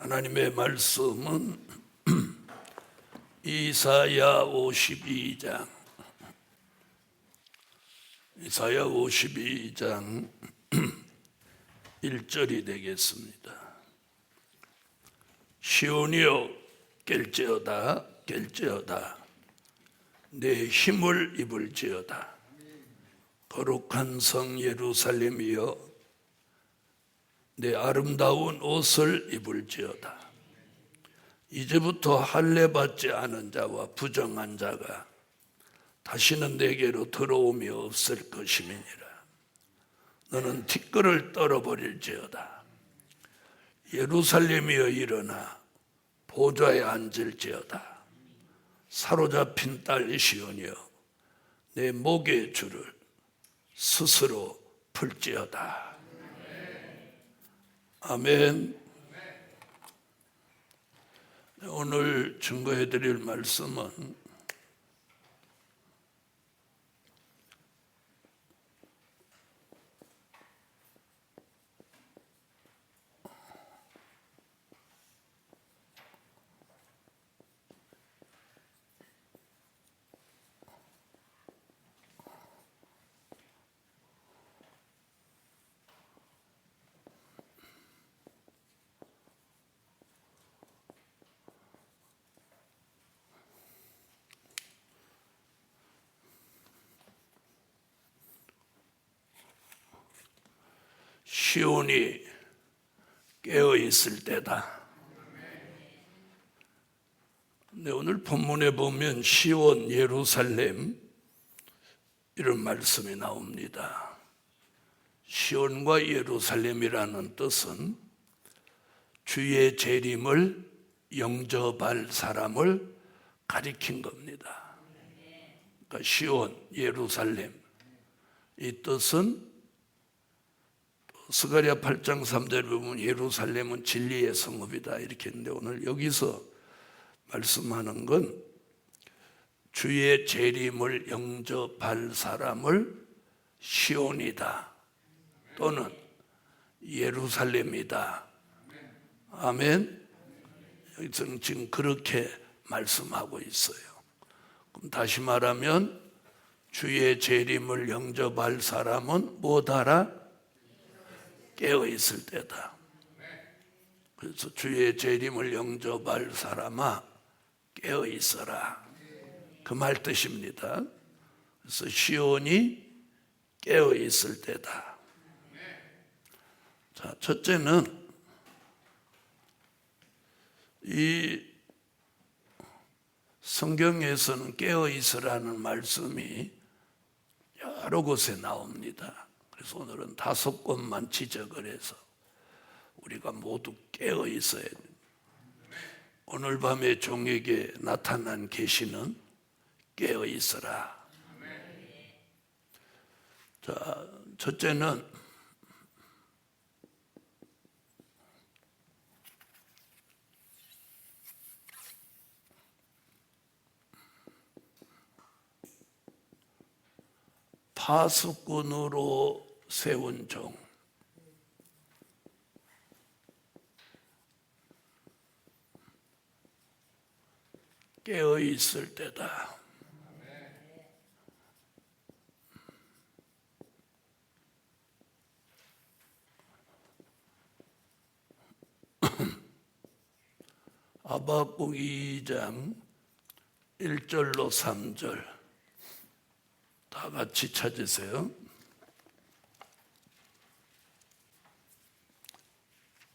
하나님의 말씀은 이사야 52장 1절이 되겠습니다. 시온이여 깰지어다 깰지어다 내 힘을 입을지어다. 거룩한 성 예루살렘이여 내 아름다운 옷을 입을지어다. 이제부터 할례받지 않은 자와 부정한 자가 다시는 내게로 들어옴이 없을 것임이니라. 너는 티끌을 떨어버릴지어다. 예루살렘이여 일어나 보좌에 앉을지어다. 사로잡힌 딸 시온이여 내 목의 줄을 스스로 풀지어다. 아멘. 오늘 증거해 드릴 말씀은 시온이 깨어 있을 때다. 근데 오늘 본문에 보면 시온, 예루살렘 이런 말씀이 나옵니다. 시온과 예루살렘이라는 뜻은 주의 재림을 영접할 사람을 가리킨 겁니다. 그러니까 시온, 예루살렘 이 뜻은 스가랴 8장 3절에 보면 예루살렘은 진리의 성읍이다 이렇게 했는데 오늘 여기서 말씀하는 건 주의 재림을 영접할 사람을 시온이다 또는 예루살렘이다. 아멘. 여기서는 지금 그렇게 말씀하고 있어요. 그럼 다시 말하면 주의 재림을 영접할 사람은 뭐하라? 깨어 있을 때다. 그래서 주의 재림을 영접할 사람아 깨어 있어라. 그 말 뜻입니다. 그래서 시온이 깨어 있을 때다. 자, 첫째는 이 성경에서는 깨어 있으라는 말씀이 여러 곳에 나옵니다. 그래서 오늘은 5곳만 지적을 해서 우리가 모두 깨어 있어야 됩니다. 오늘 밤에 종에게 나타난 계시는 깨어 있어라. 자, 첫째는 파수꾼으로 세운 종. 깨어 있을 때다. 하박국 2장 1절로 3절 다 같이 찾으세요.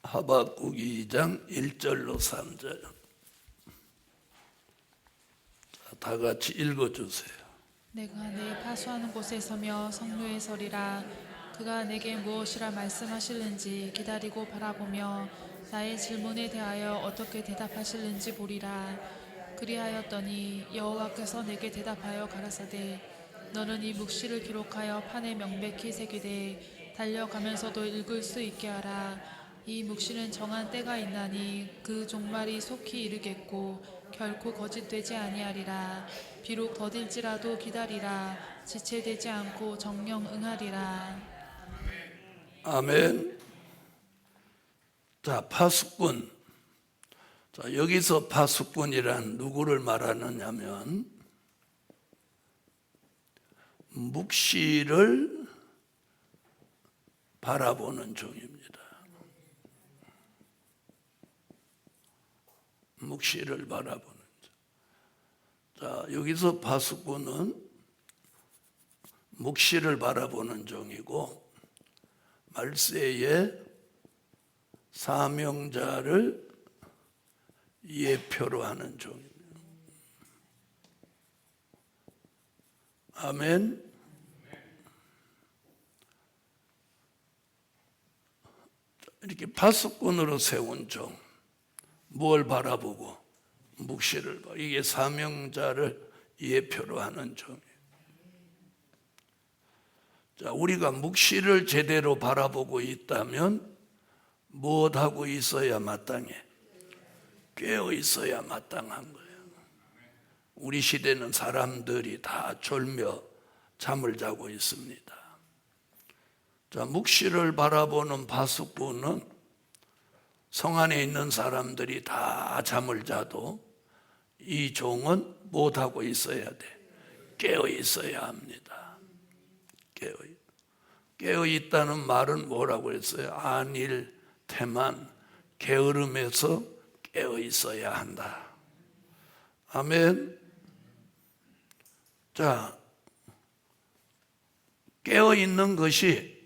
하박국 2장 1절로 3절 다 같이 읽어주세요. 내가 내 파수하는 곳에 서며 성루에 서리라. 그가 내게 무엇이라 말씀하실는지 기다리고 바라보며 나의 질문에 대하여 어떻게 대답하실는지 보리라. 그리하였더니 여호와께서 내게 대답하여 가라사대 너는 이 묵시를 기록하여 판에 명백히 새기되 달려가면서도 읽을 수 있게 하라. 이 묵시는 정한 때가 있나니 그 종말이 속히 이르겠고 결코 거짓되지 아니하리라. 비록 더딜지라도 기다리라. 지체되지 않고 정령 응하리라. 아멘. 자, 파수꾼 자, 여기서 파수꾼이란 누구를 말하느냐면 묵시를 바라보는 종입니다. 묵시를 바라보는 종. 자, 여기서 파수꾼은 묵시를 바라보는 종이고 말세에 사명자를 예표로 하는 종입니다. 아멘. 이렇게 파수꾼으로 세운 종, 뭘 바라보고 묵시를 봐. 이게 사명자를 예표로 하는 종이에요. 자, 우리가 묵시를 제대로 바라보고 있다면 무엇하고 있어야 마땅해? 깨어 있어야 마땅한 거예요. 우리 시대는 사람들이 다 졸며 잠을 자고 있습니다. 자, 묵시를 바라보는 파수꾼은 성 안에 있는 사람들이 다 잠을 자도 이 종은 못하고 있어야 돼. 깨어 있어야 합니다. 깨어 있다는 말은 뭐라고 했어요? 안일, 태만, 게으름에서 깨어 있어야 한다. 아멘. 자, 깨어 있는 것이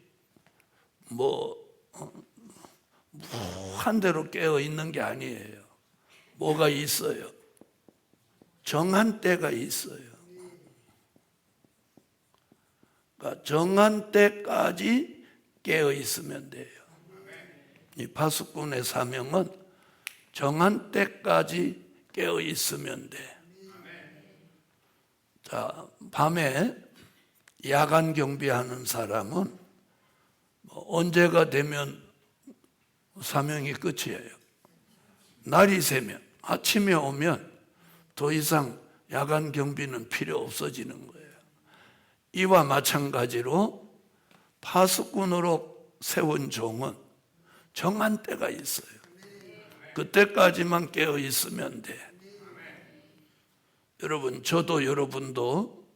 무한대로 깨어 있는 게 아니에요. 뭐가 있어요? 정한 때가 있어요. 그러니까 정한 때까지 깨어 있으면 돼요. 이 파수꾼의 사명은 정한 때까지 깨어 있으면 돼. 자, 밤에 야간 경비하는 사람은 언제가 되면 사명이 끝이에요. 날이 새면, 아침에 오면 더 이상 야간 경비는 필요 없어지는 거예요. 이와 마찬가지로 파수꾼으로 세운 종은 정한 때가 있어요. 그때까지만 깨어 있으면 돼. 여러분, 저도 여러분도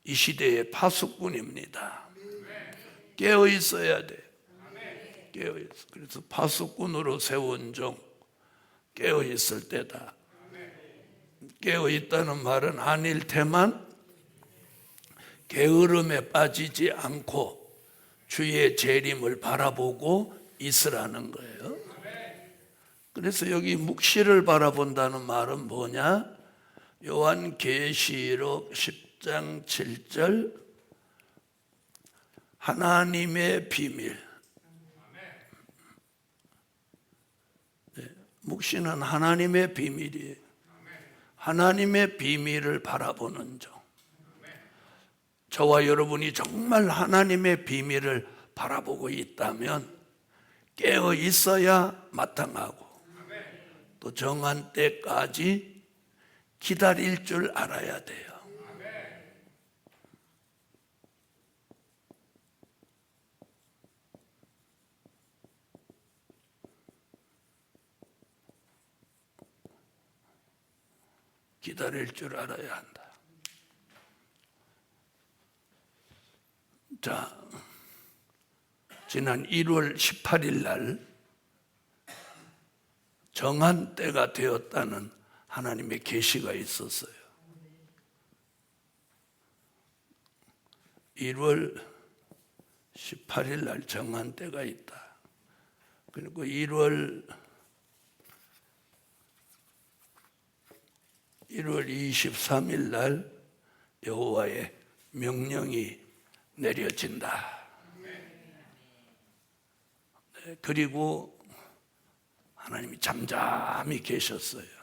이 시대의 파수꾼입니다. 깨어 있어야 돼. 깨어 있어. 그래서 파수꾼으로 세운 종, 깨어 있을 때다. 깨어 있다는 말은 안일 태만 게으름에 빠지지 않고 주의 재림을 바라보고 있으라는 거예요. 그래서 여기 묵시를 바라본다는 말은 뭐냐? 요한계시록 10장 7절 하나님의 비밀. 네, 묵시는 하나님의 비밀이에요. 하나님의 비밀을 바라보는 종. 저와 여러분이 정말 하나님의 비밀을 바라보고 있다면 깨어 있어야 마땅하고 또 정한 때까지 기다릴 줄 알아야 돼요. 기다릴 줄 알아야 한다. 자, 지난 1월 18일 날 정한 때가 되었다는 하나님의 계시가 있었어요. 1월 18일 날 정한 때가 있다. 그리고 1월 23일 날 여호와의 명령이 내려진다. 네, 그리고 하나님이 잠잠히 계셨어요.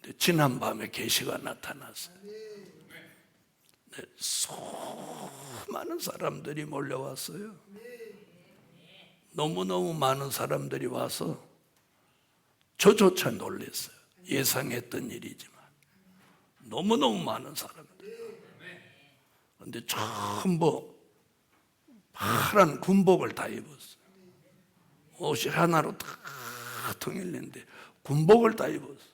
네, 지난 밤에 계시가 나타났어요. 네, 수많은 사람들이 몰려왔어요. 너무너무 많은 사람들이 와서 저조차 놀랐어요. 예상했던 일이지만 너무너무 많은 사람들. 그런데 전부 파란 군복을 다 입었어요. 옷이 하나로 다 통일했는데 군복을 다 입었어.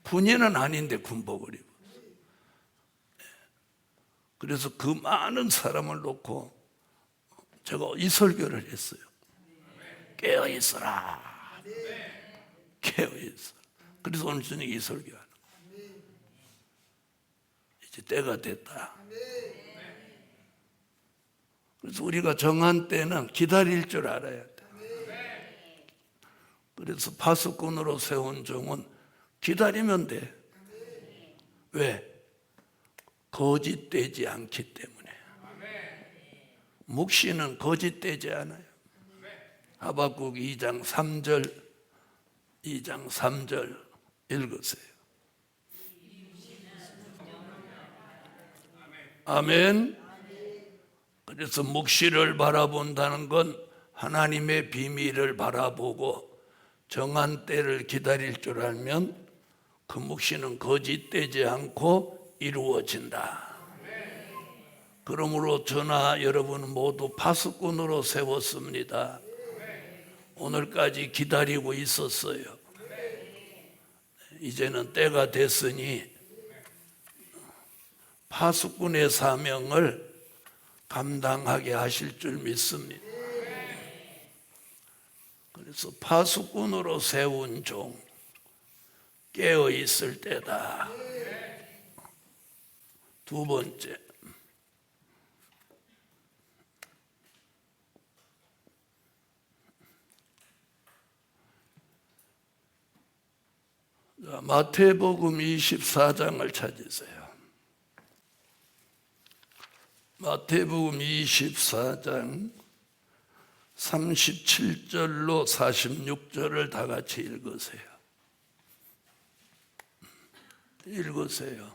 군인은 아닌데 군복을 입었어. 그래서 그 많은 사람을 놓고 제가 이 설교를 했어요. 깨어 있어라. 깨어 있어. 그래서 오늘 저녁에 이 설교하는 거예요. 이제 때가 됐다. 그래서 우리가 정한 때는 기다릴 줄 알아야 돼. 그래서 파수꾼으로 세운 종은 기다리면 돼. 왜? 거짓되지 않기 때문에. 묵시는 거짓되지 않아요. 하박국 2장 3절 읽으세요. 아멘. 그래서 묵시를 바라본다는 건 하나님의 비밀을 바라보고 정한 때를 기다릴 줄 알면 그 묵시는 거짓되지 않고 이루어진다. 그러므로 저나 여러분 모두 파수꾼으로 세웠습니다. 오늘까지 기다리고 있었어요. 이제는 때가 됐으니 파수꾼의 사명을 감당하게 하실 줄 믿습니다. 그래서 파수꾼으로 세운 종, 깨어 있을 때다. 두 번째, 마태복음 24장을 찾으세요. 마태복음 24장 37절로 46절을 다 같이 읽으세요. 읽으세요.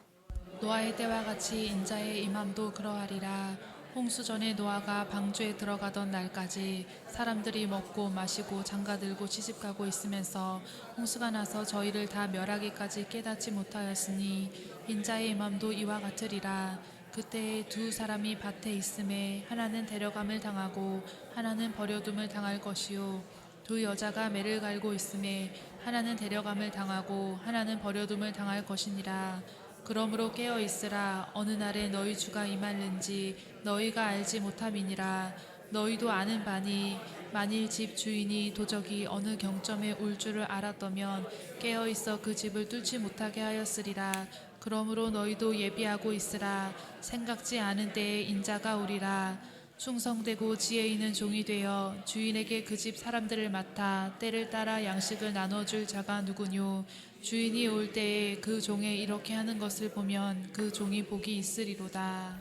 노아의 때와 같이 인자의 임함도 그러하리라. 홍수 전에 노아가 방주에 들어가던 날까지 사람들이 먹고 마시고 장가들고 시집가고 있으면서 홍수가 나서 저희를 다 멸하기까지 깨닫지 못하였으니 인자의 임함도 이와 같으리라. 그때에 두 사람이 밭에 있음에 하나는 데려감을 당하고 하나는 버려둠을 당할 것이요 두 여자가 매를 갈고 있음에 하나는 데려감을 당하고 하나는 버려둠을 당할 것이니라. 그러므로 깨어 있으라. 어느 날에 너희 주가 임할는지 너희가 알지 못함이니라. 너희도 아는 바니 만일 집 주인이 도적이 어느 경점에 올 줄을 알았더면 깨어 있어 그 집을 뚫지 못하게 하였으리라. 그러므로 너희도 예비하고 있으라. 생각지 않은 때에 인자가 오리라. 충성되고 지혜 있는 종이 되어 주인에게 그 집 사람들을 맡아 때를 따라 양식을 나눠줄 자가 누구뇨. 주인이 올 때에 그 종에 이렇게 하는 것을 보면 그 종이 복이 있으리로다.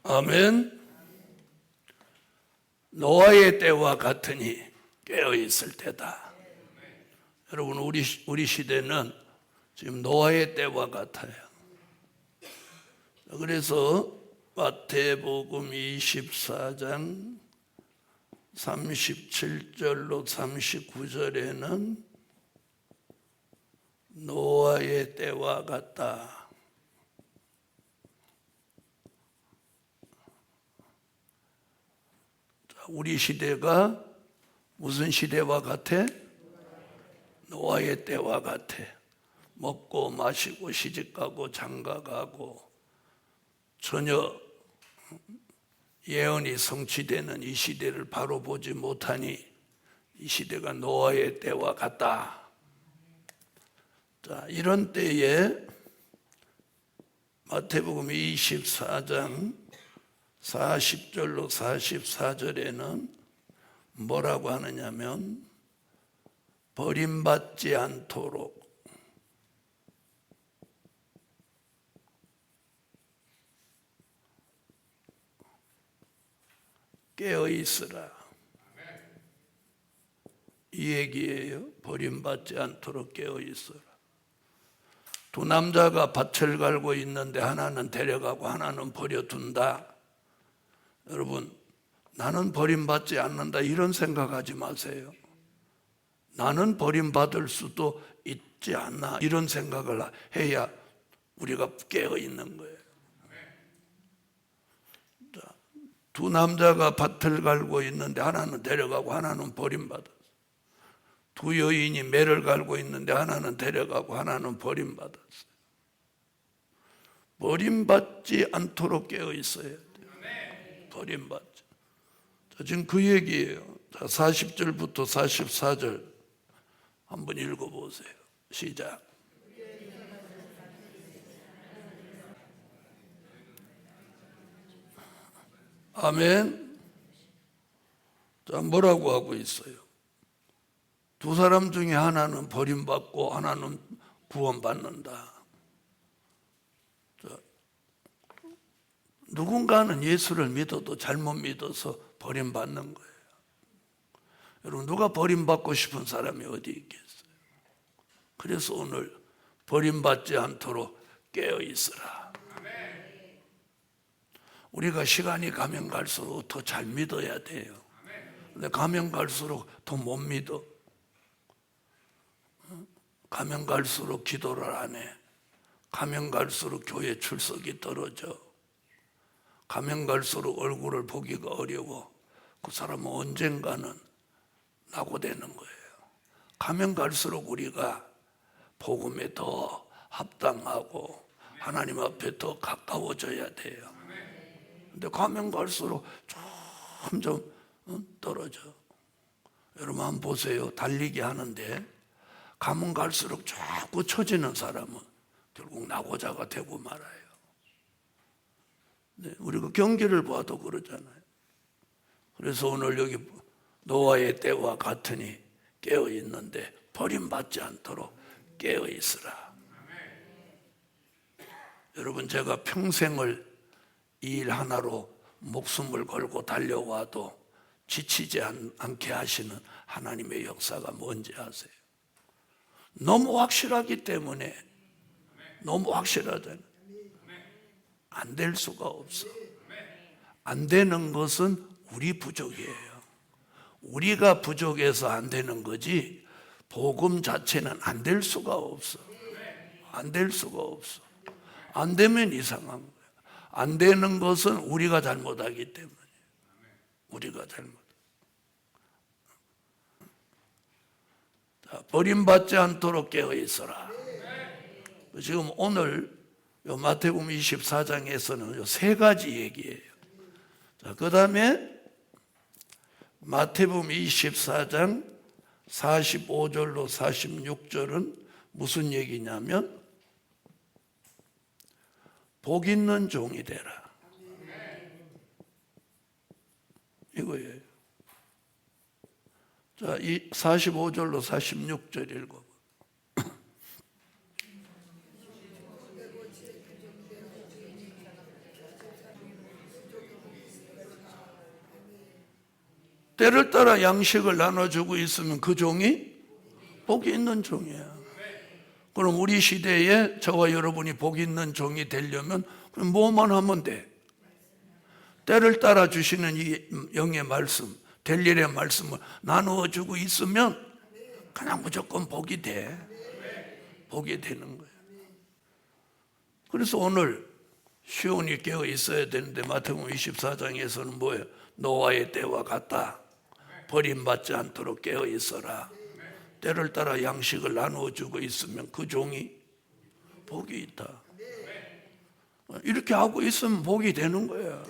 아멘. 노아의 때와 같으니 깨어 있을 때다. 여러분, 우리 시대는 지금 노아의 때와 같아요. 그래서 마태복음 24장 37절로 39절에는 노아의 때와 같다. 우리 시대가 무슨 시대와 같아? 노아의 때와 같아. 먹고 마시고 시집가고 장가가고 전혀 예언이 성취되는 이 시대를 바로 보지 못하니 이 시대가 노아의 때와 같다. 자, 이런 때에 마태복음 24장 40절로 44절에는 뭐라고 하느냐면 버림받지 않도록 깨어 있으라. 이 얘기예요. 버림받지 않도록 깨어 있으라. 두 남자가 밭을 갈고 있는데 하나는 데려가고 하나는 버려둔다. 여러분, 나는 버림받지 않는다 이런 생각하지 마세요. 나는 버림받을 수도 있지 않나 이런 생각을 해야 우리가 깨어 있는 거예요. 두 남자가 밭을 갈고 있는데 하나는 데려가고 하나는 버림받았어요. 두 여인이 매를 갈고 있는데 하나는 데려가고 하나는 버림받았어요. 버림받지 않도록 깨어 있어야 돼요. 버림받지. 자, 지금 그 얘기예요. 자, 40절부터 44절 한번 읽어보세요. 시작. 아멘. 자, 뭐라고 하고 있어요? 두 사람 중에 하나는 버림받고 하나는 구원받는다. 자, 누군가는 예수를 믿어도 잘못 믿어서 버림받는 거예요. 여러분, 누가 버림받고 싶은 사람이 어디 있겠어요? 그래서 오늘 버림받지 않도록 깨어 있으라. 우리가 시간이 가면 갈수록 더 잘 믿어야 돼요. 근데 가면 갈수록 더 못 믿어. 가면 갈수록 기도를 안 해. 가면 갈수록 교회 출석이 떨어져. 가면 갈수록 얼굴을 보기가 어려워. 그 사람은 언젠가는 낙오되는 거예요. 가면 갈수록 우리가 복음에 더 합당하고 하나님 앞에 더 가까워져야 돼요. 근데 가면 갈수록 점점 떨어져. 여러분 한번 보세요. 달리기 하는데 가면 갈수록 자꾸 처지는 사람은 결국 낙오자가 되고 말아요. 네, 우리가 경기를 봐도 그러잖아요. 그래서 오늘 여기 노아의 때와 같으니 깨어 있는데 버림받지 않도록 깨어 있으라. 여러분, 제가 평생을 이 일 하나로 목숨을 걸고 달려와도 지치지 않게 하시는 하나님의 역사가 뭔지 아세요? 너무 확실하기 때문에. 너무 확실하잖아요. 안 될 수가 없어. 안 되는 것은 우리 부족이에요. 우리가 부족해서 안 되는 거지 복음 자체는 안 될 수가 없어. 안 될 수가 없어. 안 되면 이상한 거예요. 안 되는 것은 우리가 잘못하기 때문에. 우리가 잘못. 자, 버림받지 않도록 깨어 있어라. 지금 오늘 요 마태복음 24장에서는 요 세 가지 얘기예요. 자, 그 다음에 마태복음 24장 45절로 46절은 무슨 얘기냐면 복 있는 종이 되라. 이거예요. 자, 이 45절로 46절 읽어. 때를 따라 양식을 나눠주고 있으면 그 종이 복이 있는 종이야. 그럼 우리 시대에 저와 여러분이 복 있는 종이 되려면 그럼 뭐만 하면 돼? 때를 따라 주시는 이 영의 말씀, 될 일의 말씀을 나누어주고 있으면 그냥 무조건 복이 돼. 복이 되는 거야. 그래서 오늘 시온이 깨어 있어야 되는데 마태복음 24장에서는 뭐예요? 노아의 때와 같다. 버림받지 않도록 깨어 있어라. 때를 따라 양식을 나누어 주고 있으면 그 종이 복이 있다. 이렇게 하고 있으면 복이 되는 거야.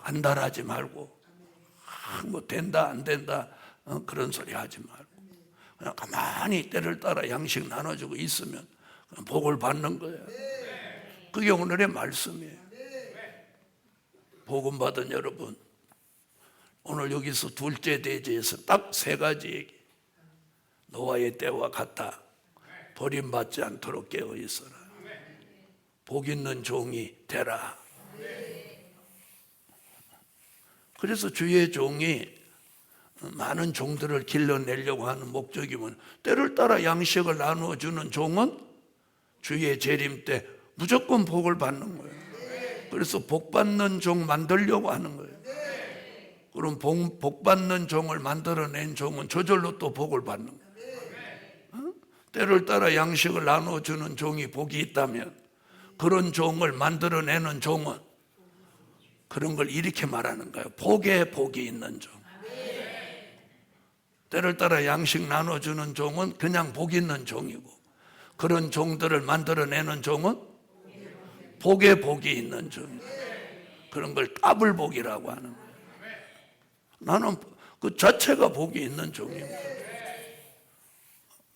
안달하지 말고 뭐 된다 안 된다 그런 소리 하지 말고 그냥 가만히 때를 따라 양식 나눠주고 있으면 그냥 복을 받는 거야. 그게 오늘의 말씀이에요. 복음 받은 여러분, 오늘 여기서 둘째 대제에서 딱 세 가지 얘기. 노아의 때와 같다. 버림받지 않도록 깨어 있어라. 복 있는 종이 되라. 그래서 주의 종이 많은 종들을 길러내려고 하는 목적이 뭐냐? 때를 따라 양식을 나누어 주는 종은 주의 재림 때 무조건 복을 받는 거예요. 그래서 복 받는 종 만들려고 하는 거예요. 그럼 복 받는 종을 만들어낸 종은 저절로 또 복을 받는 거예요. 때를 따라 양식을 나눠주는 종이 복이 있다면 그런 종을 만들어내는 종은 그런 걸 이렇게 말하는 거예요. 복에 복이 있는 종. 때를 따라 양식 나눠주는 종은 그냥 복 있는 종이고, 그런 종들을 만들어내는 종은 복에 복이 있는 종이에요. 그런 걸 더블복이라고 하는 거예요. 나는 그 자체가 복이 있는 종입니다.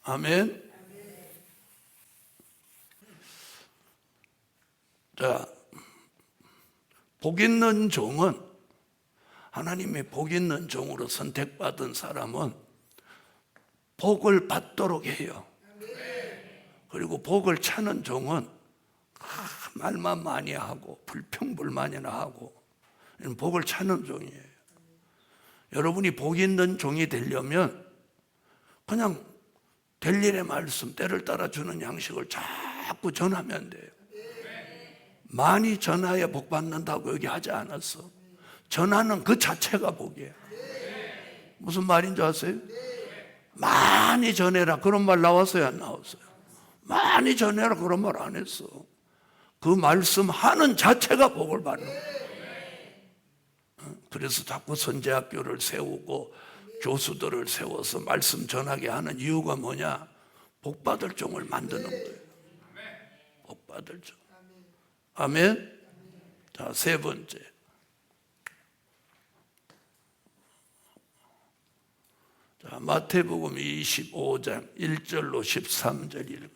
아멘. 자, 복 있는 종은, 하나님의 복 있는 종으로 선택받은 사람은 복을 받도록 해요. 그리고 복을 찾는 종은 말만 많이 하고 불평불만이나 하고, 복을 찾는 종이에요. 여러분이 복 있는 종이 되려면 그냥 될 일의 말씀, 때를 따라 주는 양식을 자꾸 전하면 돼요. 많이 전하여 복 받는다고 여기 하지 않았어. 전하는 그 자체가 복이에요. 무슨 말인지 아세요? 많이 전해라 그런 말 나왔어요, 안 나왔어요? 많이 전해라 그런 말 안 했어. 그 말씀 하는 자체가 복을 받는 거예요. 그래서 자꾸 선제학교를 세우고 교수들을 세워서 말씀 전하게 하는 이유가 뭐냐? 복 받을 종을 만드는 거예요. 복 받을 종. 아멘. 자, 세 번째. 자, 마태복음 25장 1절로 13절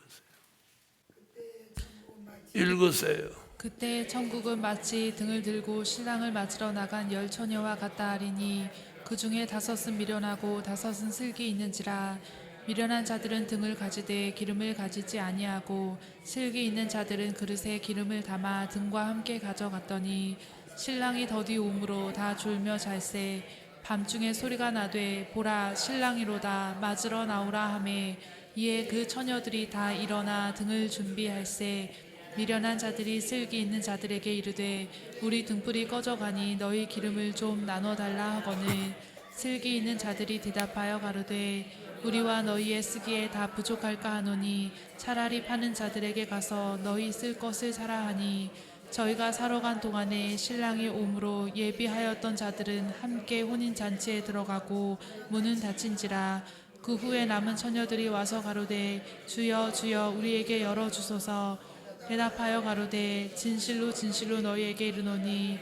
읽으세요. 그때 천국은 마치 등을 들고 신랑을 맞으러 나간 10처녀와 같다 하리니 그 중에 5은 미련하고 5은 슬기 있는지라. 미련한 자들은 등을 가지되 기름을 가지지 아니하고 슬기 있는 자들은 그릇에 기름을 담아 등과 함께 가져갔더니 신랑이 더디 오므로 다 졸며 잘세. 밤중에 소리가 나되 보라 신랑이로다 맞으러 나오라 하매 이에 그 처녀들이 다 일어나 등을 준비할세. 미련한 자들이 슬기 있는 자들에게 이르되 우리 등불이 꺼져가니 너희 기름을 좀 나눠달라 하거늘 슬기 있는 자들이 대답하여 가로되 우리와 너희의 쓰기에 다 부족할까 하노니 차라리 파는 자들에게 가서 너희 쓸 것을 사라 하니 저희가 사러 간 동안에 신랑이 오므로 예비하였던 자들은 함께 혼인잔치에 들어가고 문은 닫힌지라. 그 후에 남은 처녀들이 와서 가로되 주여 주여 우리에게 열어주소서. 대답하여 가로되 진실로 진실로 너희에게 이르노니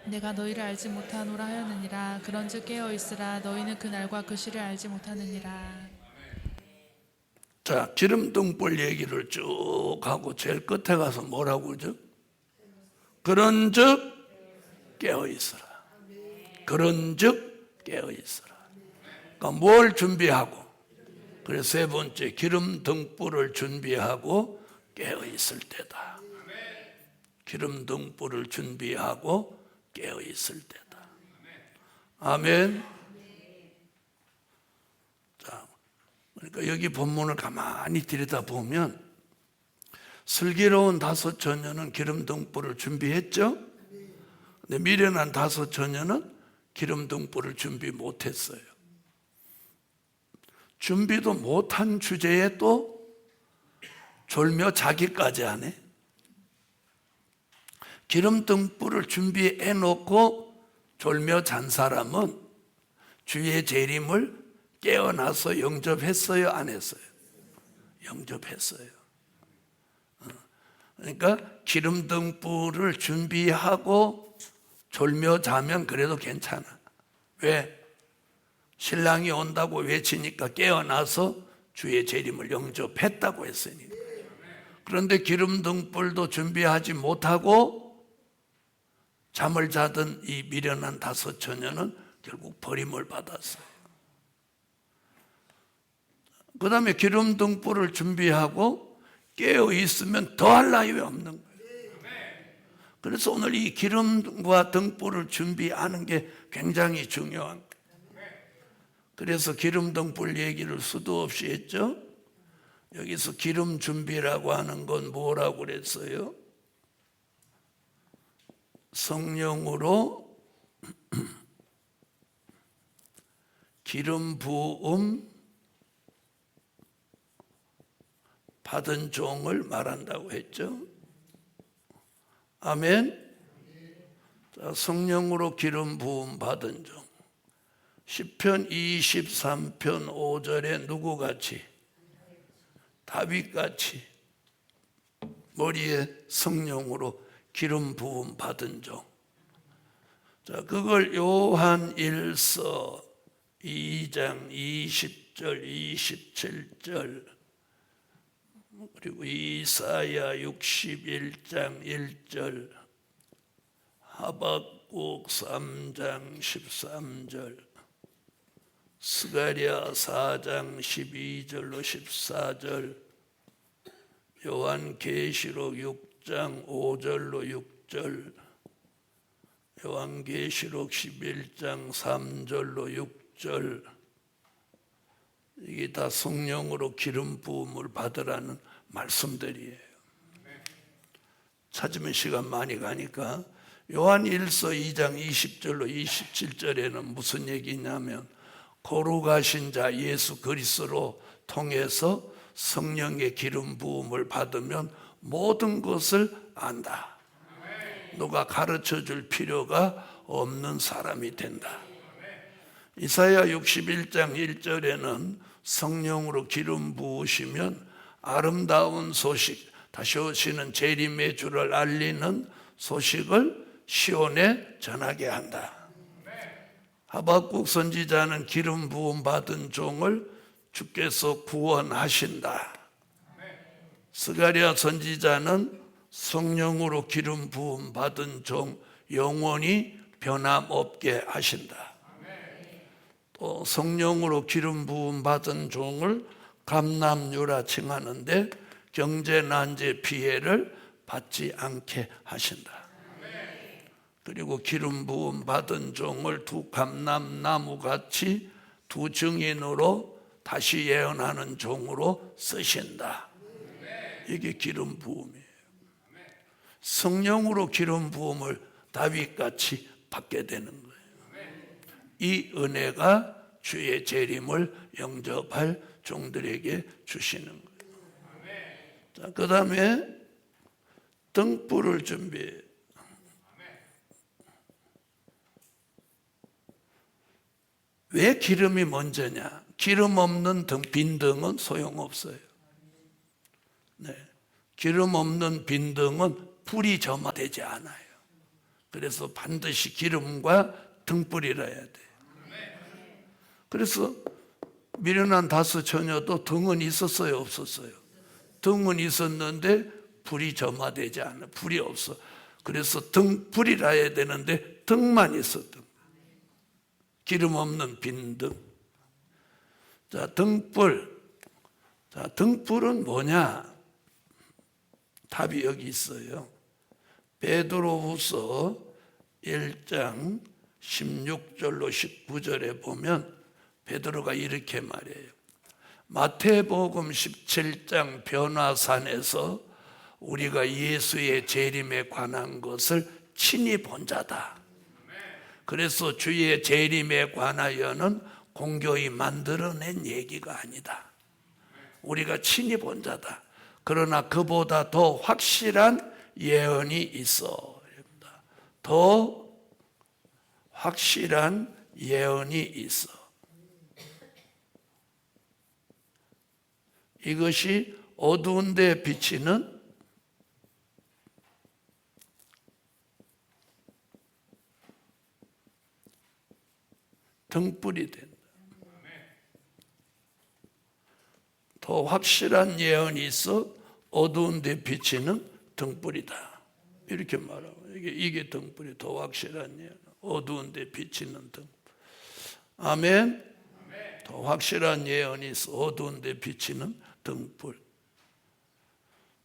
내가 너희를 알지 못하노라 하였느니라. 그런즉 깨어있으라. 너희는 그 날과 그 시를 알지 못하느니라. 자, 기름등불 얘기를 쭉 하고 제일 끝에 가서 뭐라고 그러죠? 그런즉 깨어있으라. 그런즉 깨어있으라. 그러니까 뭘 준비하고? 그래서 세 번째, 기름등불을 준비하고 깨어있을 때다. 기름등불을 준비하고 깨어있을 때다. 아멘. 자, 그러니까 여기 본문을 가만히 들여다보면 슬기로운 5처녀는 기름등불을 준비했죠. 근데 미련한 5처녀는 기름등불을 준비 못했어요. 준비도 못한 주제에 또 졸며 자기까지 하네. 기름등불을 준비해 놓고 졸며 잔 사람은 주의 재림을 깨어나서 영접했어요, 안 했어요? 영접했어요. 그러니까 기름등불을 준비하고 졸며 자면 그래도 괜찮아. 왜? 신랑이 온다고 외치니까 깨어나서 주의 재림을 영접했다고 했으니까. 그런데 기름등불도 준비하지 못하고 잠을 자던 이 미련한 5처녀는 결국 버림을 받았어요. 그 다음에 기름등불을 준비하고 깨어 있으면 더할 나위 없는 거예요. 그래서 오늘 이 기름과 등불을 준비하는 게 굉장히 중요한 거예요. 그래서 기름등불 얘기를 수도 없이 했죠. 여기서 기름 준비라고 하는 건 뭐라고 그랬어요? 성령으로 기름 부음 받은 종을 말한다고 했죠. 아멘. 자, 성령으로 기름 부음 받은 종. 시편 23편 5절에 누구같이? 다윗같이 머리에 성령으로 기름 부음 받은 종. 자, 그걸 요한 1서 2장 20절 27절 그리고 이사야 61장 1절 하박국 3장 13절 스가랴 4장 12절로 14절 요한계시록 6장 5절로 6절 요한계시록 11장 3절로 6절 이게 다 성령으로 기름 부음을 받으라는 말씀들이에요. 찾으면 시간 많이 가니까 요한 1서 2장 20절로 27절에는 무슨 얘기냐면 거룩하신 자 예수 그리스도로 통해서 성령의 기름 부음을 받으면 모든 것을 안다. 누가 가르쳐 줄 필요가 없는 사람이 된다. 이사야 61장 1절에는 성령으로 기름 부으시면 아름다운 소식, 다시 오시는 재림의 주를 알리는 소식을 시온에 전하게 한다. 하박국 선지자는 기름 부음 받은 종을 주께서 구원하신다. 스가랴 선지자는 성령으로 기름 부음 받은 종 영원히 변함없게 하신다. 또 성령으로 기름 부음 받은 종을 감람유라 칭하는데 경제 난제 피해를 받지 않게 하신다. 그리고 기름 부음 받은 종을 두 감람나무 같이 두 증인으로 다시 예언하는 종으로 쓰신다. 이게 기름 부음이에요. 성령으로 기름 부음을 다윗같이 받게 되는 거예요. 이 은혜가 주의 재림을 영접할 종들에게 주시는 거예요. 자, 그 다음에 등불을 준비해요. 왜 기름이 먼저냐? 기름 없는 빈등은 소용없어요. 네. 기름 없는 빈등은 불이 점화되지 않아요. 그래서 반드시 기름과 등불이라 해야 돼요. 그래서 미련한 다섯 처녀도 등은 있었어요, 없었어요? 등은 있었는데 불이 점화되지 않아. 불이 없어. 그래서 불이라 해야 되는데 등만 있었던. 기름 없는 빈등. 자, 등불. 자, 등불은 뭐냐? 답이 여기 있어요. 베드로후서 1장 16절로 19절에 보면 베드로가 이렇게 말해요. 마태복음 17장 변화산에서 우리가 예수의 재림에 관한 것을 친히 본 자다. 그래서 주의 재림에 관하여는 공교히 만들어낸 얘기가 아니다. 우리가 친히 본 자다. 그러나 그보다 더 확실한 예언이 있어. 더 확실한 예언이 있어. 이것이 어두운 데 비치는 등불이 된다. 더 확실한 예언이 있어 어두운 데 비치는 등불이다. 이렇게 말하고 이게 등불이 더 확실한 예언. 어두운 데 비치는 등불. 아멘. 더 확실한 예언이 있어 어두운 데 비치는 등불.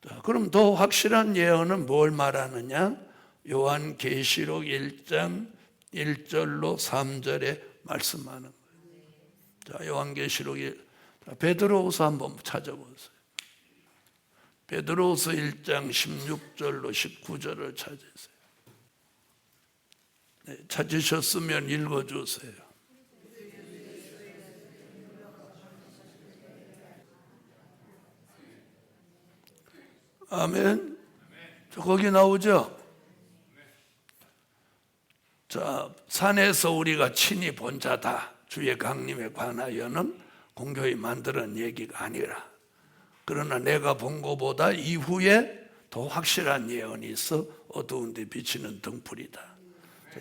자, 그럼 더 확실한 예언은 뭘 말하느냐? 요한계시록 1장 1절로 3절에 말씀하는 거예요. 자, 요한계시록 1, 베드로후서 한번 찾아보세요. 베드로후서 1장 16절로 19절을 찾으세요. 네, 찾으셨으면 읽어주세요. 아멘. 거기 나오죠? 자, 산에서 우리가 친히 본 자다 주의 강림에 관하여는 공교히 만드는 얘기가 아니라, 그러나 내가 본 것보다 이후에 더 확실한 예언이 있어 어두운 데 비치는 등불이다.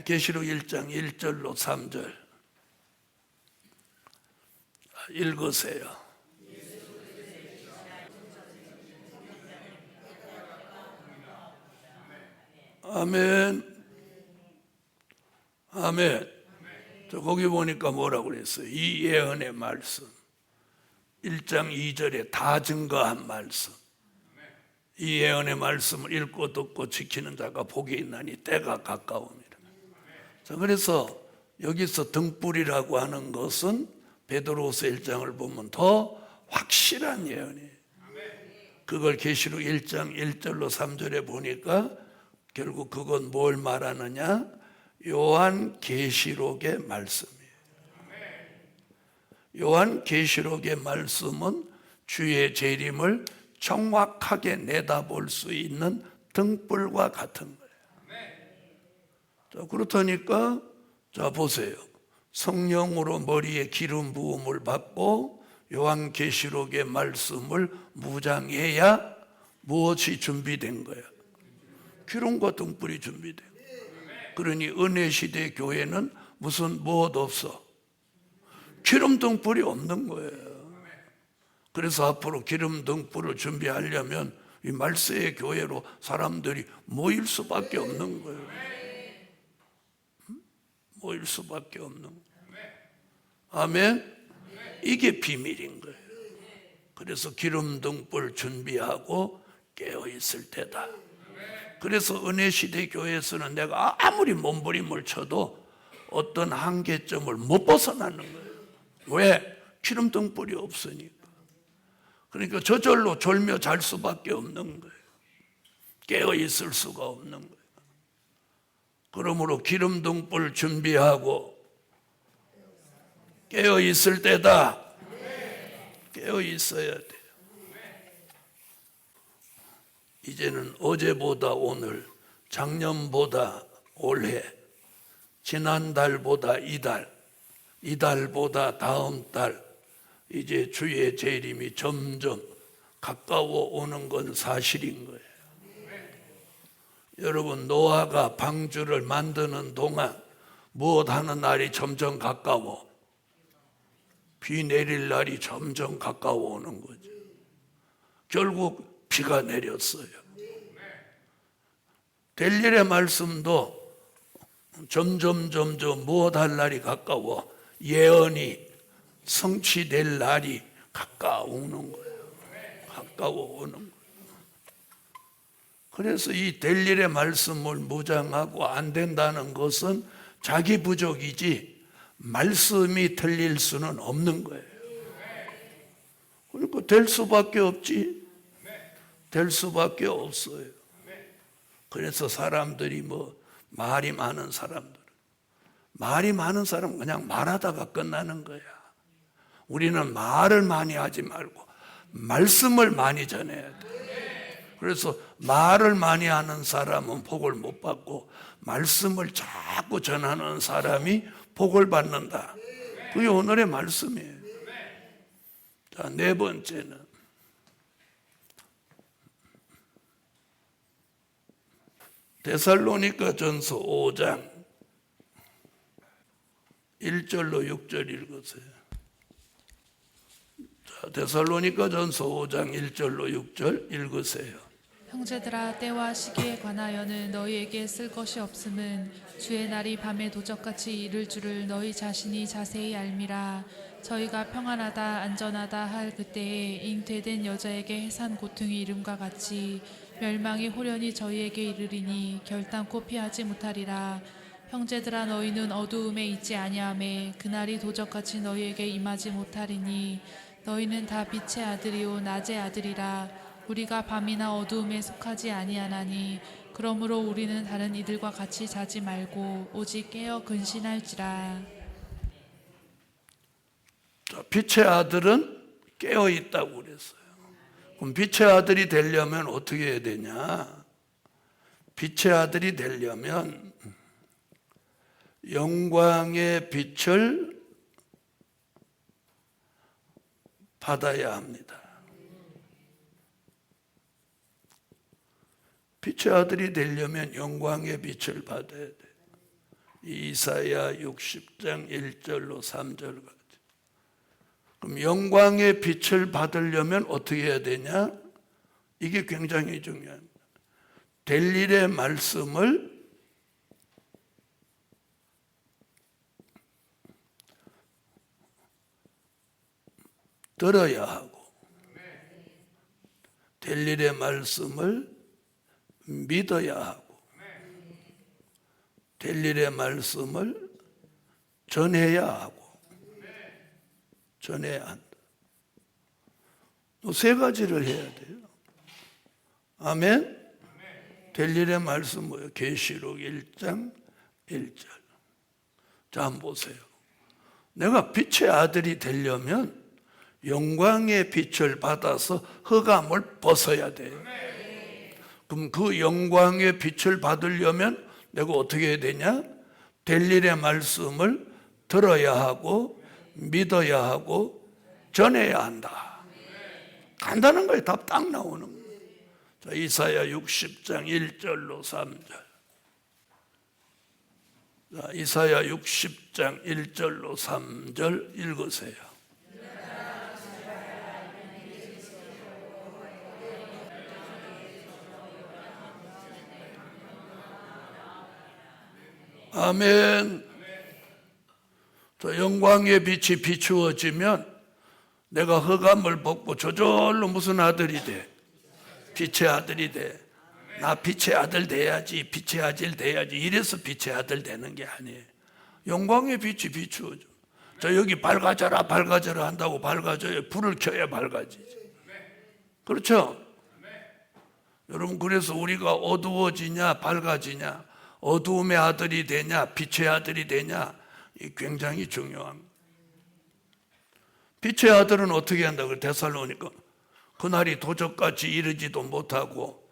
계시록 1장 1절로 3절 읽으세요. 아멘. 아멘. 저 거기 보니까 뭐라고 그랬어요? 이 예언의 말씀 1장 2절에 다 증거한 말씀, 이 예언의 말씀을 읽고 듣고 지키는 자가 복이 있나니 때가 가까움이라. 자, 그래서 여기서 등불이라고 하는 것은 베드로후서 1장을 보면 더 확실한 예언이에요. 그걸 계시록 1장 1절로 3절에 보니까 결국 그건 뭘 말하느냐? 요한 계시록의 말씀이에요. 요한 계시록의 말씀은 주의 재림을 정확하게 내다볼 수 있는 등불과 같은 거예요. 자, 그렇다니까 자 보세요. 성령으로 머리에 기름 부음을 받고 요한 계시록의 말씀을 무장해야 무엇이 준비된 거야? 기름과 등불이 준비돼. 그러니 은혜 시대 교회는 무슨 무엇 없어? 기름 등불이 없는 거예요. 그래서 앞으로 기름 등불을 준비하려면 이 말세의 교회로 사람들이 모일 수밖에 없는 거예요. 모일 수밖에 없는 거예요. 아멘. 이게 비밀인 거예요. 그래서 기름 등불 준비하고 깨어 있을 때다. 그래서 은혜 시대 교회에서는 내가 아무리 몸부림을 쳐도 어떤 한계점을 못 벗어나는 거예요. 왜? 기름 등불이 없으니까. 그러니까 저절로 졸며 잘 수밖에 없는 거예요. 깨어 있을 수가 없는 거예요. 그러므로 기름 등불 준비하고 깨어 있을 때다. 깨어 있어야 돼요. 이제는 어제보다 오늘, 작년보다 올해, 지난달보다 이달보다 다음 달, 이제 주의 재림이 점점 가까워 오는 건 사실인 거예요. 여러분, 노아가 방주를 만드는 동안 무엇 하는 날이 점점 가까워? 비 내릴 날이 점점 가까워 오는 거죠. 결국 비가 내렸어요. 될 일의 말씀도 점점 무엇 할 날이 가까워 예언이 성취될 날이 가까워오는 거예요. 가까워오는 거예요. 그래서 이 될 일의 말씀을 무장하고 안 된다는 것은 자기 부족이지 말씀이 틀릴 수는 없는 거예요. 그러니까 될 수밖에 없지. 될 수밖에 없어요. 그래서 사람들이 말이 많은 사람들은 그냥 말하다가 끝나는 거야. 우리는 말을 많이 하지 말고 말씀을 많이 전해야 돼. 그래서 말을 많이 하는 사람은 복을 못 받고 말씀을 자꾸 전하는 사람이 복을 받는다. 그게 오늘의 말씀이에요. 자, 네 번째는 데살로니가 전서 5장 1절로 6절 읽으세요. 자, 데살로니가 전서 5장 1절로 6절 읽으세요. 형제들아, 때와 시기에 관하여는 너희에게 쓸 것이 없음은 주의 날이 밤에 도적같이 이를 줄을 너희 자신이 자세히 알미라. 저희가 평안하다 안전하다 할 그때에 잉태된 여자에게 해산 고통이 이름과 같이 멸망이 호련히 저희에게 이르리니 결단코 피하지 못하리라. 형제들아, 너희는 어두움에 있지 아니하매 그날이 도적같이 너희에게 임하지 못하리니 너희는 다 빛의 아들이요 낮의 아들이라. 우리가 밤이나 어두움에 속하지 아니하나니 그러므로 우리는 다른 이들과 같이 자지 말고 오직 깨어 근신할지라. 자, 빛의 아들은 깨어 있다고 그랬어요. 그럼 빛의 아들이 되려면 어떻게 해야 되냐? 빛의 아들이 되려면 영광의 빛을 받아야 합니다. 빛의 아들이 되려면 영광의 빛을 받아야 돼. 이사야 60장 1절로 3절까지. 그럼 영광의 빛을 받으려면 어떻게 해야 되냐? 이게 굉장히 중요합니다. 될 일의 말씀을 들어야 하고, 될 일의 말씀을 믿어야 하고, 될 일의 말씀을 전해야 하고, 전해야 한다. 또 세 가지를 해야 돼요. 아멘. 될 일의 말씀 뭐예요? 계시록 1장 1절. 자, 한번 보세요. 내가 빛의 아들이 되려면 영광의 빛을 받아서 흑암을 벗어야 돼요. 그럼 그 영광의 빛을 받으려면 내가 어떻게 해야 되냐? 될 일의 말씀을 들어야 하고, 믿어야 하고, 전해야 한다. 간단한 거에 답 딱 나오는 거예요. 자, 이사야 60장 1절로 3절. 자, 이사야 60장 1절로 3절 읽으세요. 아멘. 자, 영광의 빛이 비추어지면 내가 흑암을 벗고 저절로 무슨 아들이 돼? 빛의 아들이 돼. 나 빛의 아들 돼야지, 빛의 아들 돼야지. 이래서 빛의 아들 되는 게 아니에요. 영광의 빛이 비추어져. 저 여기 밝아져라 밝아져라 한다고 밝아져요. 불을 켜야 밝아지지. 그렇죠? 여러분, 그래서 우리가 어두워지냐 밝아지냐, 어두움의 아들이 되냐 빛의 아들이 되냐, 이 굉장히 중요합니다. 빛의 아들은 어떻게 한다고? 데살로니가 그날이 도적같이 이르지도 못하고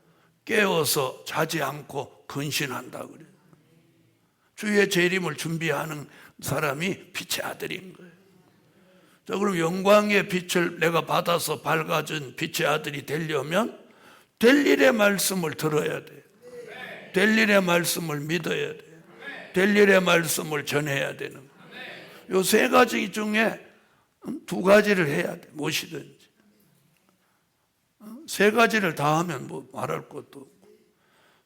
깨어서 자지 않고 근신한다 그래요. 주의 재림을 준비하는 사람이 빛의 아들인 거예요. 자, 그럼 영광의 빛을 내가 받아서 밝아진 빛의 아들이 되려면 될 일의 말씀을 들어야 돼요. 될 일의 말씀을 믿어야 돼요. 될 일의 말씀을 전해야 되는 거예요. 이 세 가지 중에 두 가지를 해야 돼. 무엇이든지. 세 가지를 다 하면 뭐 말할 것도 없고.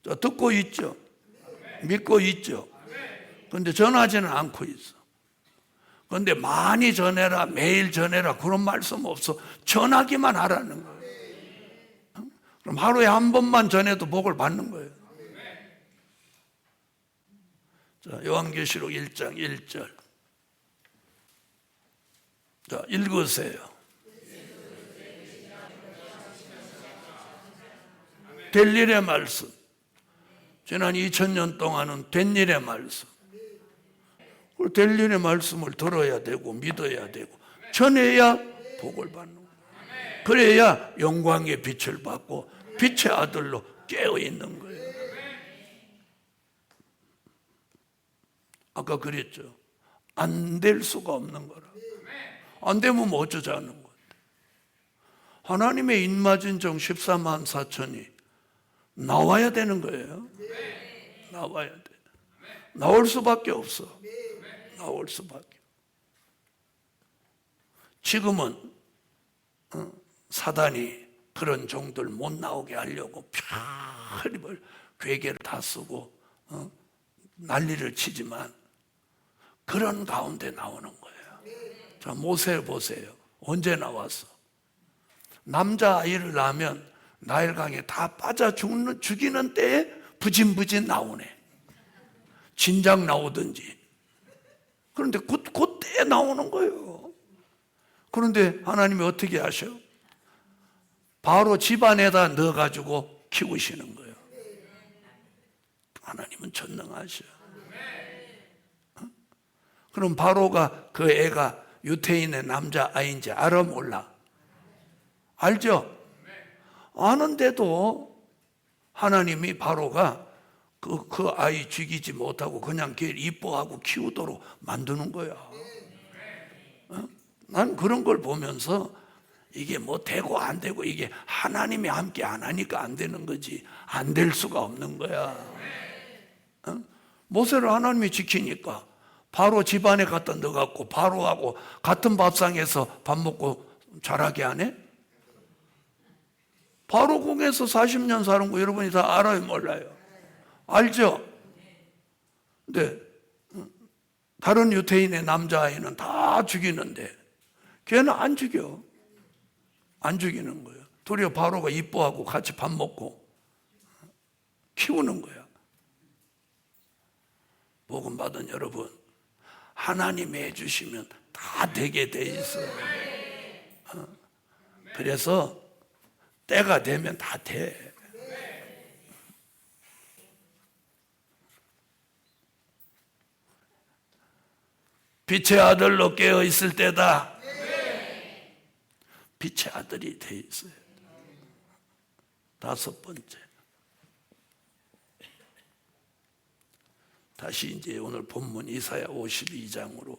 자, 듣고 있죠. 믿고 있죠. 그런데 전하지는 않고 있어. 그런데 많이 전해라, 매일 전해라, 그런 말씀 없어. 전하기만 하라는 거예요. 그럼 하루에 한 번만 전해도 복을 받는 거예요. 자, 요한계시록 1장 1절. 자, 읽으세요. 될 일의 말씀. 지난 2000년 동안은 된 일의 말씀. 될 일의 말씀을 들어야 되고 믿어야 되고 전해야 복을 받는 거예요. 그래야 영광의 빛을 받고 빛의 아들로 깨어 있는 거예요. 아까 그랬죠. 안 될 수가 없는 거라. 안 되면 뭐 어쩌자는 거예요. 하나님의 입맞은 정 14만 4천이 나와야 되는 거예요. 나와야 돼. 나올 수밖에 없어. 나올 수밖에. 지금은 사단이 그런 종들 못 나오게 하려고 별의별 괴계를 다 쓰고 난리를 치지만 그런 가운데 나오는 거예요. 자, 모세 보세요. 언제 나왔어? 남자아이를 낳으면 나일강에 다 빠져 죽이는 때에 부진부진 나오네. 진작 나오든지. 그런데 그때에 나오는 거예요. 그런데 하나님이 어떻게 하셔? 바로 집안에다 넣어가지고 키우시는 거예요. 하나님은 전능하셔. 그럼 바로가 그 애가 유태인의 남자아이인지 알아 몰라? 알죠? 아는데도 하나님이 바로가 그 그 아이 죽이지 못하고 그냥 걔를 이뻐하고 키우도록 만드는 거야. 난 그런 걸 보면서 이게 뭐 되고 안 되고 이게 하나님이 함께 안 하니까 안 되는 거지 안 될 수가 없는 거야. 모세를 하나님이 지키니까 바로 집안에 갖다 넣어갖고 바로하고 같은 밥상에서 밥 먹고 자라게 하네. 바로 궁에서 40년 사는 거 여러분이 다 알아요 몰라요? 알죠? 근데 다른 유태인의 남자아이는 다 죽이는데 걔는 안 죽여. 안 죽이는 거예요. 도리어 바로가 이뻐하고 같이 밥 먹고 키우는 거야. 복음 받은 여러분, 하나님이 해주시면 다 되게 돼 있어요. 그래서 때가 되면 다 돼. 빛의 아들로 깨어 있을 때다. 빛의 아들이 돼 있어요. 다섯 번째. 다시 이제 오늘 본문 이사야 52장으로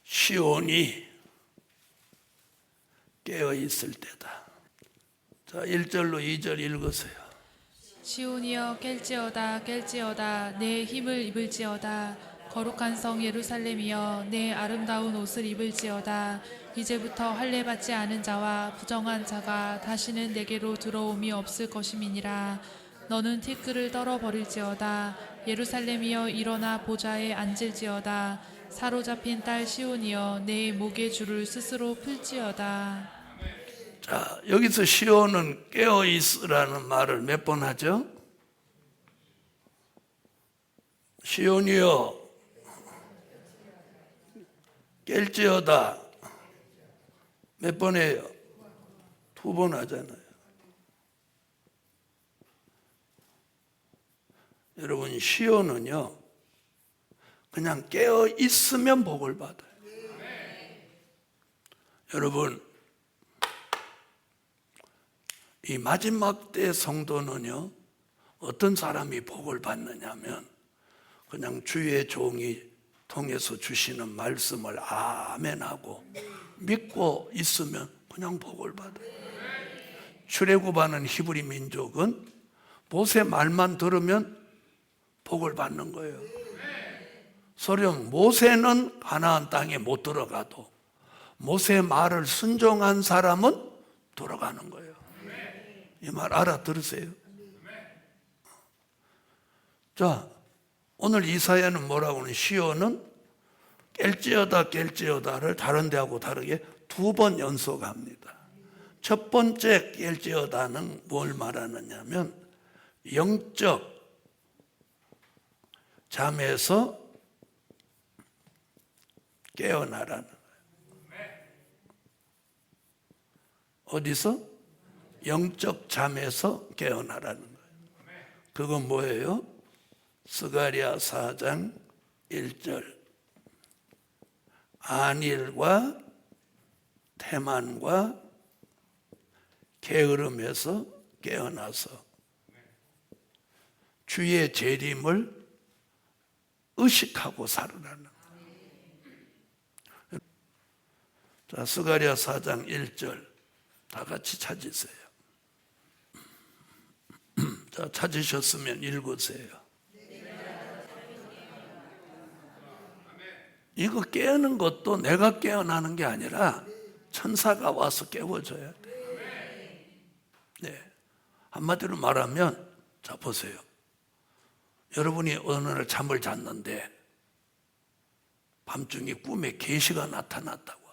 시온이 깨어 있을 때다. 자, 1절로 2절 읽으세요. 시온이여 깰지어다 깰지어다 내 힘을 입을지어다 거룩한 성 예루살렘이여 내 아름다운 옷을 입을지어다 이제부터 할례 받지 않은 자와 부정한 자가 다시는 내게로 들어옴이 없을 것임이니라. 너는 티끌을 떨어버릴지어다 예루살렘이여 일어나 보좌에 앉을지어다 사로잡힌 딸 시온이여 내 목의 줄을 스스로 풀지어다. 자, 여기서 시온은 깨어 있으라는 말을 몇 번 하죠? 시온이여 깰지어다 몇 번 해요? 2번 하잖아요. 여러분, 시온은요 그냥 깨어 있으면 복을 받아요. 여러분, 이 마지막 때 성도는요 어떤 사람이 복을 받느냐면 그냥 주의 종이 통해서 주시는 말씀을 아멘하고 믿고 있으면 그냥 복을 받아요. 출애굽하는 히브리 민족은 모세 말만 들으면 복을 받는 거예요. 설령 모세는 가나안 땅에 못 들어가도 모세 말을 순종한 사람은 들어가는 거예요. 이 말 알아들으세요? 자, 오늘 이사야는 뭐라고 하는 시온은 깰지어다 깰지어다를 다른 데하고 다르게 2번 연속합니다. 첫 번째 깰지어다는 뭘 말하느냐면 영적 잠에서 깨어나라는 거예요. 어디서? 영적 잠에서 깨어나라는 거예요. 그건 뭐예요? 스가랴 4장 1절 안일과 태만과 게으름에서 깨어나서 주의 재림을 의식하고 살으라는 거예요. 자, 스가랴 4장 1절 다 같이 찾으세요. 자, 찾으셨으면 읽으세요. 이거 깨우는 것도 내가 깨어나는 게 아니라 천사가 와서 깨워줘야 돼. 네. 한마디로 말하면, 자, 보세요. 여러분이 어느 날 잠을 잤는데 밤중에 꿈에 계시가 나타났다고.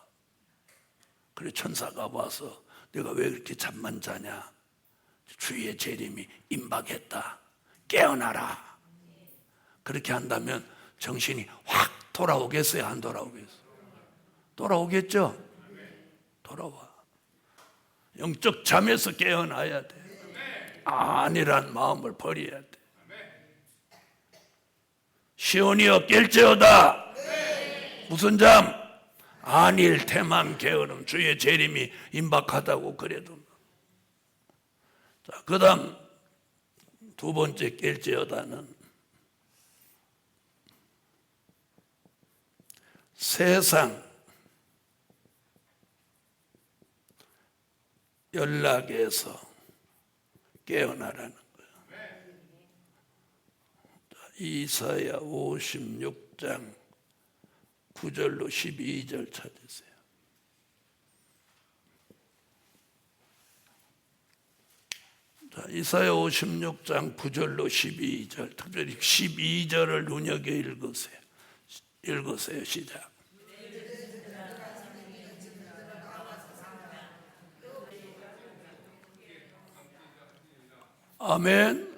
그래 천사가 와서 내가 왜 그렇게 잠만 자냐? 주의 재림이 임박했다. 깨어나라. 그렇게 한다면 정신이 확 돌아오겠어요? 안 돌아오겠어요? 돌아오겠죠? 돌아와. 영적 잠에서 깨어나야 돼. 아니란 마음을 버려야 돼. 시온이여 깰지어다. 무슨 잠? 안일 태만 게으름 주의 재림이 임박하다고 그래도. 자, 그 다음 두 번째 깰지어다는 세상 연락에서 깨어나라는 거예요. 이사야 56장 9절로 12절 찾으세요. 자, 이사야 56장 9절로 12절, 특별히 12절을 눈여겨 읽으세요. 시작. 아멘.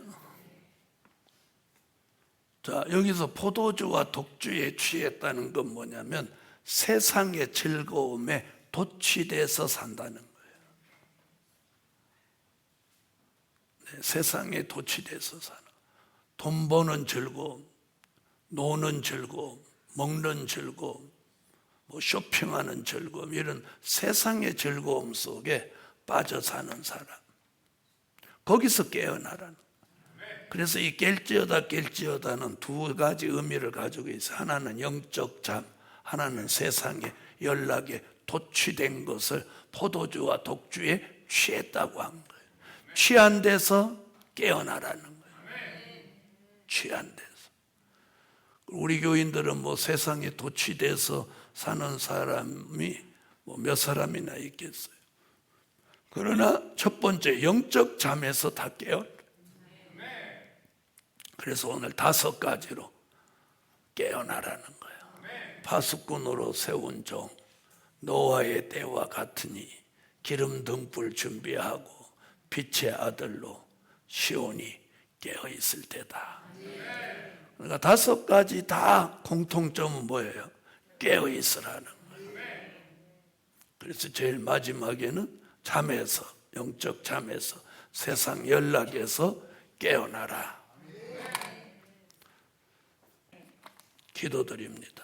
자, 여기서 포도주와 독주에 취했다는 건 뭐냐면 세상의 즐거움에 도취돼서 산다는 거예요. 네, 세상에 도취돼서 사는. 돈 버는 즐거움, 노는 즐거움, 먹는 즐거움, 뭐 쇼핑하는 즐거움, 이런 세상의 즐거움 속에 빠져 사는 사람. 거기서 깨어나라는. 그래서 이 깰지어다는 두 가지 의미를 가지고 있어요. 하나는 영적 잠, 하나는 세상의 연락에 도취된 것을 포도주와 독주에 취했다고 한 거예요. 취한 데서 깨어나라는 거예요. 취한 데서. 우리 교인들은 뭐 세상에 도취돼서 사는 사람이 뭐 몇 사람이나 있겠어요. 그러나 첫 번째 영적 잠에서 다 깨어나. 그래서 오늘 5가지로 깨어나라는 거예요. 파수꾼으로 세운 종, 노아의 때와 같으니 기름 등불 준비하고 빛의 아들로 시온이 깨어 있을 때다. 그러니까 5가지 다 공통점은 뭐예요? 깨어 있으라는 거예요. 그래서 제일 마지막에는 잠에서, 영적 잠에서, 세상 연락에서 깨어나라. 기도드립니다.